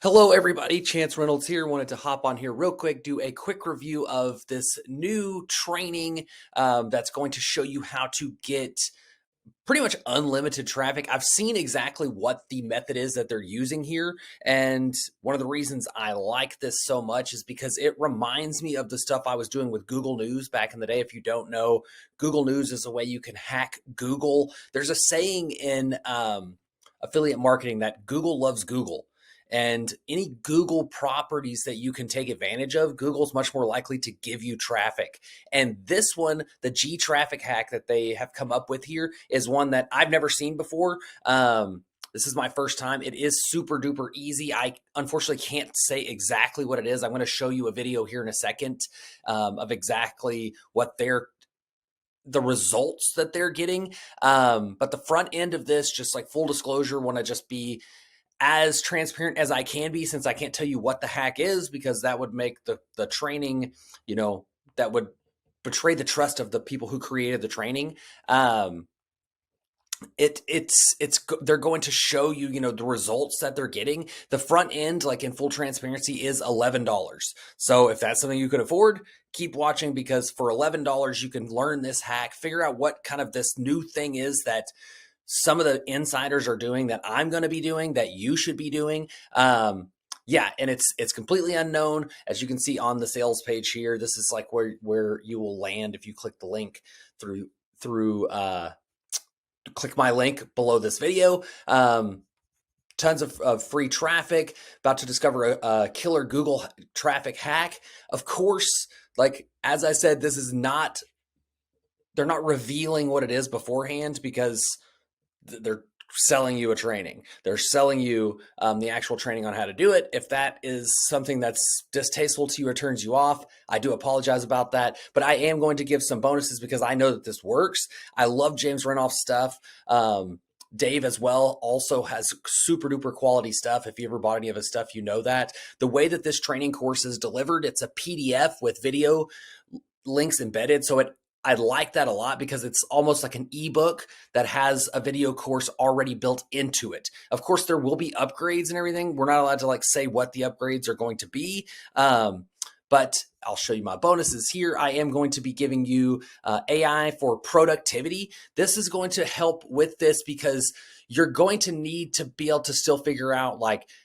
Hello, everybody. Chance Reynolds here. Wanted to hop on here real quick, do a quick review of this new training that's going to show you how to get pretty much unlimited traffic. I've seen exactly what the method is that they're using here. And one of the reasons I like this so much is because it reminds me of the stuff I was doing with Google News back in the day. If you don't know, Google News is a way you can hack Google. There's a saying in affiliate marketing that Google loves Google. And any Google properties that you can take advantage of, Google's much more likely to give you traffic. And this one, the G traffic hack that they have come up with here, is one that I've never seen before. This is my first time. It is super duper easy. I unfortunately can't say exactly what it is. I'm going to show you a video here in a second of exactly what the results that they're getting. But the front end of this, just like full disclosure, want to just be as transparent as I can be, since I can't tell you what the hack is, because that would make the training, that would betray the trust of the people who created the training. They're going to show you, the results that they're getting. The front end, like in full transparency, is $11. So if that's something you can afford, keep watching, because for $11 you can learn this hack, figure out what kind of this new thing is that some of the insiders are doing, that I'm going to be doing, that you should be doing. Yeah, and it's completely unknown. As you can see on the sales page here, this is like where you will land if you click the link through click my link below this video. Tons of free traffic. About to discover a killer Google traffic hack. Of course, like as I said, this is not, they're not revealing what it is beforehand, because they're selling you a training. They're selling you the actual training on how to do it. If that is something that's distasteful to you or turns you off, I do apologize about that. But I am going to give some bonuses because I know that this works. I love James Renoff's stuff. Dave as well also has super duper quality stuff. If you ever bought any of his stuff, you know that. The way that this training course is delivered, it's a PDF with video links embedded. So I like that a lot, because it's almost like an ebook that has a video course already built into it. Of course, there will be upgrades and everything. We're not allowed to say what the upgrades are going to be. But I'll show you my bonuses here. I am going to be giving you AI for productivity. This is going to help with this, because you're going to need to be able to still figure out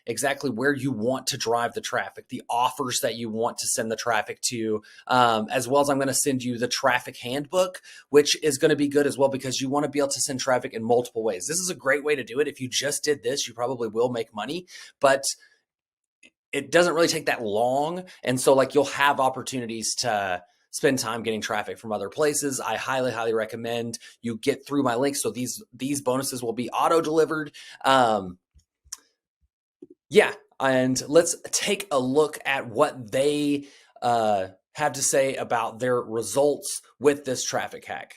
exactly where you want to drive the traffic, the offers that you want to send the traffic to, as well as I'm going to send you the traffic handbook, which is going to be good as well, because you want to be able to send traffic in multiple ways. This is a great way to do it. If you just did this, you probably will make money, but it doesn't really take that long. And so you'll have opportunities to spend time getting traffic from other places. I highly, highly recommend you get through my links. So these bonuses will be auto delivered. Yeah. And let's take a look at what they have to say about their results with this traffic hack.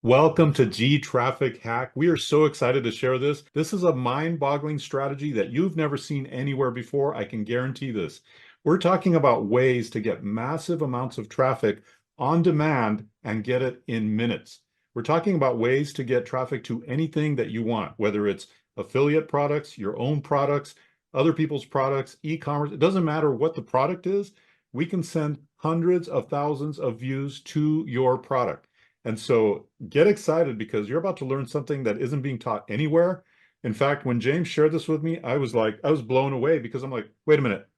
Welcome to G Traffic Hack. We are so excited to share this. This is a mind-boggling strategy that you've never seen anywhere before. I can guarantee this. We're talking about ways to get massive amounts of traffic on demand and get it in minutes. We're talking about ways to get traffic to anything that you want, whether it's affiliate products, your own products, other people's products, e-commerce. It doesn't matter what the product is. We can send hundreds of thousands of views to your product. And so get excited, because you're about to learn something that isn't being taught anywhere. In fact, when James shared this with me, I was blown away, because I'm like, wait a minute.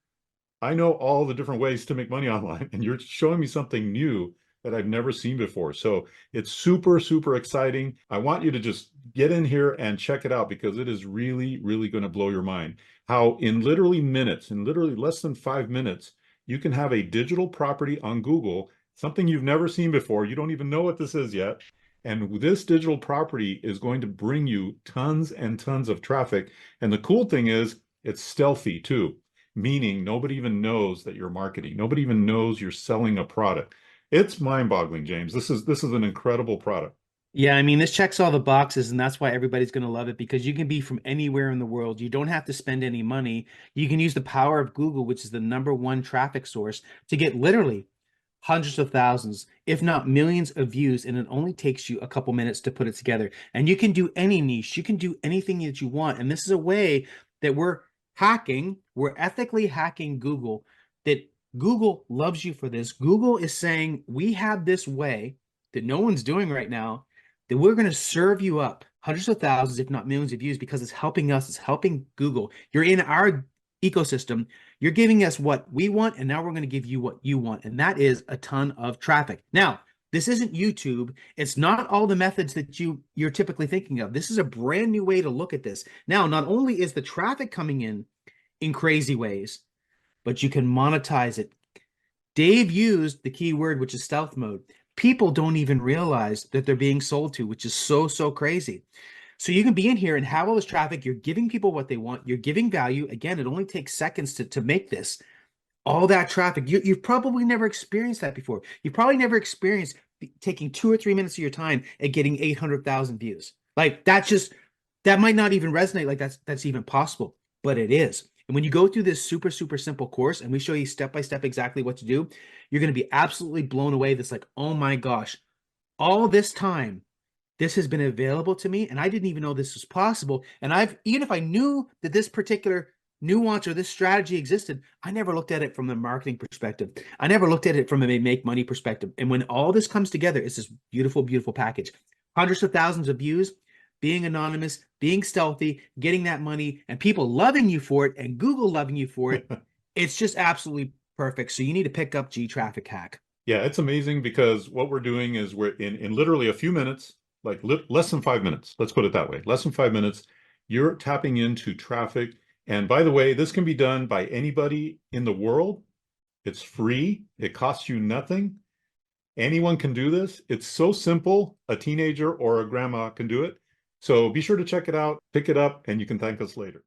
I know all the different ways to make money online, and you're showing me something new that I've never seen before. So it's super, super exciting. I want you to just get in here and check it out, because it is really, really going to blow your mind. How in literally minutes, in literally less than 5 minutes, you can have a digital property on Google, something you've never seen before. You don't even know what this is yet. And this digital property is going to bring you tons and tons of traffic. And the cool thing is it's stealthy too, meaning nobody even knows that you're marketing. Nobody even knows you're selling a product. It's mind-boggling, James. This is an incredible product. Yeah, I mean, this checks all the boxes, and that's why everybody's going to love it, because you can be from anywhere in the world. You don't have to spend any money. You can use the power of Google, which is the #1 traffic source, to get literally hundreds of thousands, if not millions of views, and it only takes you a couple minutes to put it together. And you can do any niche. You can do anything that you want. And this is a way that we're hacking, we're ethically hacking Google, that Google loves you for this. Google is saying, we have this way that no one's doing right now, that we're going to serve you up hundreds of thousands, if not millions of views, because it's helping us, it's helping Google. You're in our ecosystem, you're giving us what we want, and now we're going to give you what you want. And that is a ton of traffic. Now, this isn't YouTube. It's not all the methods that you're typically thinking of. This is a brand new way to look at this. Now, not only is the traffic coming in crazy ways, but you can monetize it. Dave used the key word, which is stealth mode. People don't even realize that they're being sold to, which is so crazy. So you can be in here and have all this traffic. You're giving people what they want. You're giving value. Again, it only takes seconds to make this. All that traffic. You've probably never experienced that before. You've probably never experienced taking 2 or 3 minutes of your time and getting 800,000 views. Like that might not even resonate like that's even possible, but it is. And when you go through this super simple course and we show you step by step exactly what to do, you're going to be absolutely blown away. That's like, oh my gosh, all this time, this has been available to me, and I didn't even know this was possible. And even if I knew that this particular nuance or this strategy existed, I never looked at it from the marketing perspective. I never looked at it from a make money perspective. And when all this comes together, it's this beautiful package. Hundreds of thousands of views, being anonymous, being stealthy, getting that money, and people loving you for it, and Google loving you for it. It's just absolutely perfect. So you need to pick up G Traffic Hack. Yeah, it's amazing because what we're doing is we're in literally a few minutes, like less than 5 minutes. Let's put it that way. Less than 5 minutes, you're tapping into traffic. And by the way, this can be done by anybody in the world. It's free. It costs you nothing. Anyone can do this. It's so simple. A teenager or a grandma can do it. So be sure to check it out, pick it up, and you can thank us later.